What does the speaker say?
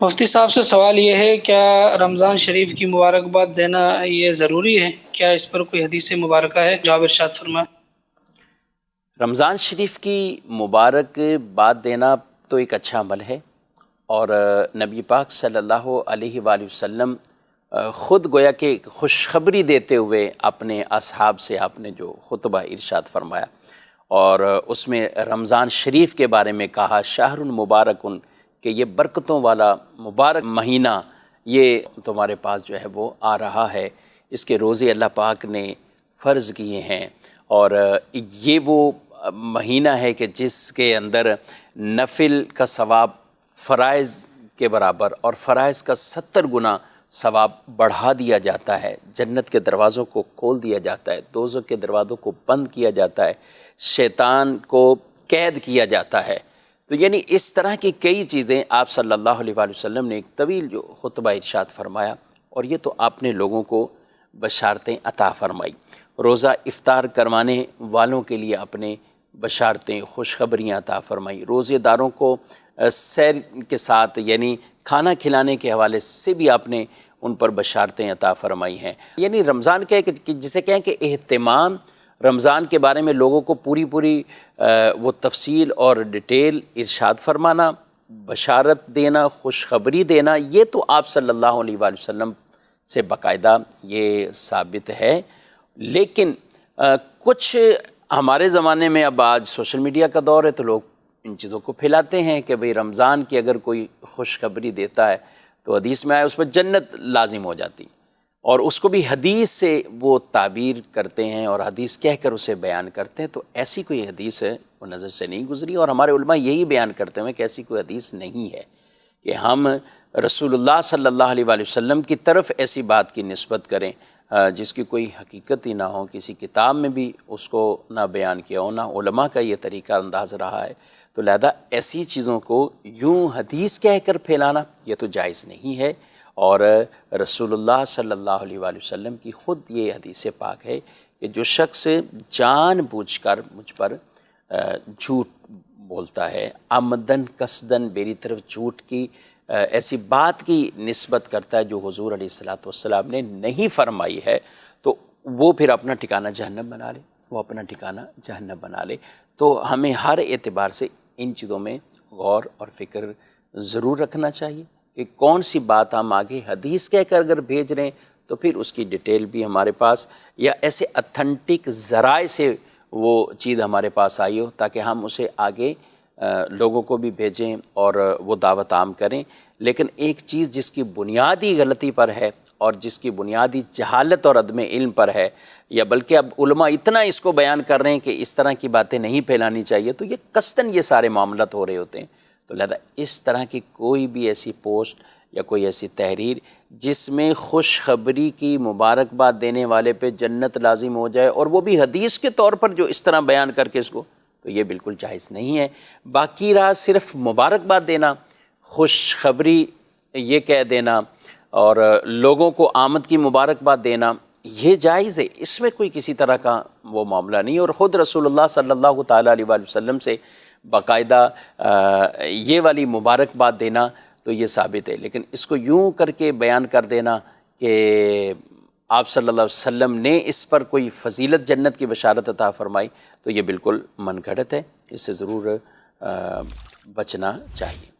مفتی صاحب سے سوال یہ ہے، کیا رمضان شریف کی مبارکباد دینا یہ ضروری ہے؟ کیا اس پر کوئی حدیث مبارکہ ہے؟ جواب ارشاد فرمائیں۔ رمضان شریف کی مبارک باد دینا تو ایک اچھا عمل ہے، اور نبی پاک صلی اللہ علیہ وآلہ وسلم خود گویا کہ خوشخبری دیتے ہوئے اپنے اصحاب سے آپ نے جو خطبہ ارشاد فرمایا، اور اس میں رمضان شریف کے بارے میں کہا شہر مبارکن، کہ یہ برکتوں والا مبارک مہینہ یہ تمہارے پاس جو ہے وہ آ رہا ہے، اس کے روزے اللہ پاک نے فرض کیے ہیں، اور یہ وہ مہینہ ہے کہ جس کے اندر نفل کا ثواب فرائض کے برابر اور فرائض کا 70 گنا ثواب بڑھا دیا جاتا ہے، جنت کے دروازوں کو کھول دیا جاتا ہے، دوزخ کے دروازوں کو بند کیا جاتا ہے، شیطان کو قید کیا جاتا ہے۔ تو یعنی اس طرح کی کئی چیزیں آپ صلی اللہ علیہ وآلہ وسلم نے ایک طویل جو خطبہ ارشاد فرمایا، اور یہ تو آپ نے لوگوں کو بشارتیں عطا فرمائی، روزہ افطار کروانے والوں کے لیے اپنے بشارتیں خوشخبریاں عطا فرمائی، روزے داروں کو سیر کے ساتھ یعنی کھانا کھلانے کے حوالے سے بھی آپ نے ان پر بشارتیں عطا فرمائی ہیں۔ یعنی رمضان کہ جسے کہیں کہ اہتمام رمضان کے بارے میں لوگوں کو پوری وہ تفصیل اور ڈیٹیل ارشاد فرمانا، بشارت دینا، خوشخبری دینا، یہ تو آپ صلی اللہ علیہ وآلہ وسلم سے باقاعدہ یہ ثابت ہے۔ لیکن کچھ ہمارے زمانے میں اب آج سوشل میڈیا کا دور ہے، تو لوگ ان چیزوں کو پھیلاتے ہیں کہ بھئی رمضان کی اگر کوئی خوشخبری دیتا ہے تو حدیث میں آئے اس پر جنت لازم ہو جاتی، اور اس کو بھی حدیث سے وہ تعبیر کرتے ہیں اور حدیث کہہ کر اسے بیان کرتے ہیں۔ تو ایسی کوئی حدیث ہے وہ نظر سے نہیں گزری، اور ہمارے علماء یہی بیان کرتے ہیں کہ ایسی کوئی حدیث نہیں ہے کہ ہم رسول اللہ صلی اللہ علیہ وآلہ وسلم کی طرف ایسی بات کی نسبت کریں جس کی کوئی حقیقت ہی نہ ہو، کسی کتاب میں بھی اس کو نہ بیان کیا ہو، نہ علماء کا یہ طریقہ انداز رہا ہے۔ تو لہذا ایسی چیزوں کو یوں حدیث کہہ کر پھیلانا یہ تو جائز نہیں ہے، اور رسول اللہ صلی اللہ علیہ وآلہ وسلم کی خود یہ حدیث پاک ہے کہ جو شخص جان بوجھ کر مجھ پر جھوٹ بولتا ہے، عمدن قصدن میری طرف جھوٹ کی ایسی بات کی نسبت کرتا ہے جو حضور علیہ الصلوۃ والسلام نے نہیں فرمائی ہے، تو وہ پھر اپنا ٹھکانہ جہنم بنا لے، وہ اپنا ٹھکانہ جہنم بنا لے۔ تو ہمیں ہر اعتبار سے ان چیزوں میں غور اور فکر ضرور رکھنا چاہیے کہ کون سی بات ہم آگے حدیث کہہ کر اگر بھیج رہے ہیں تو پھر اس کی ڈیٹیل بھی ہمارے پاس یا ایسے اتھینٹک ذرائع سے وہ چیز ہمارے پاس آئی ہو تاکہ ہم اسے آگے لوگوں کو بھی بھیجیں اور وہ دعوت عام کریں۔ لیکن ایک چیز جس کی بنیادی غلطی پر ہے اور جس کی بنیادی جہالت اور عدم علم پر ہے، یا بلکہ اب علماء اتنا اس کو بیان کر رہے ہیں کہ اس طرح کی باتیں نہیں پھیلانی چاہیے، تو یہ قصداً یہ سارے معاملات ہو رہے ہوتے ہیں۔ تو لہذا اس طرح کی کوئی بھی ایسی پوسٹ یا کوئی ایسی تحریر جس میں خوشخبری کی مبارکباد دینے والے پہ جنت لازم ہو جائے اور وہ بھی حدیث کے طور پر جو اس طرح بیان کر کے اس کو، تو یہ بالکل جائز نہیں ہے۔ باقی رہا صرف مبارکباد دینا، خوشخبری یہ کہہ دینا اور لوگوں کو آمد کی مبارکباد دینا، یہ جائز ہے، اس میں کوئی کسی طرح کا وہ معاملہ نہیں، اور خود رسول اللہ صلی اللہ تعالیٰ علیہ وآلہ وسلم سے باقاعدہ یہ والی مبارکباد دینا تو یہ ثابت ہے۔ لیکن اس کو یوں کر کے بیان کر دینا کہ آپ صلی اللہ علیہ وسلم نے اس پر کوئی فضیلت جنت کی بشارت عطا فرمائی، تو یہ بالکل من گھڑت ہے، اس سے ضرور بچنا چاہیے۔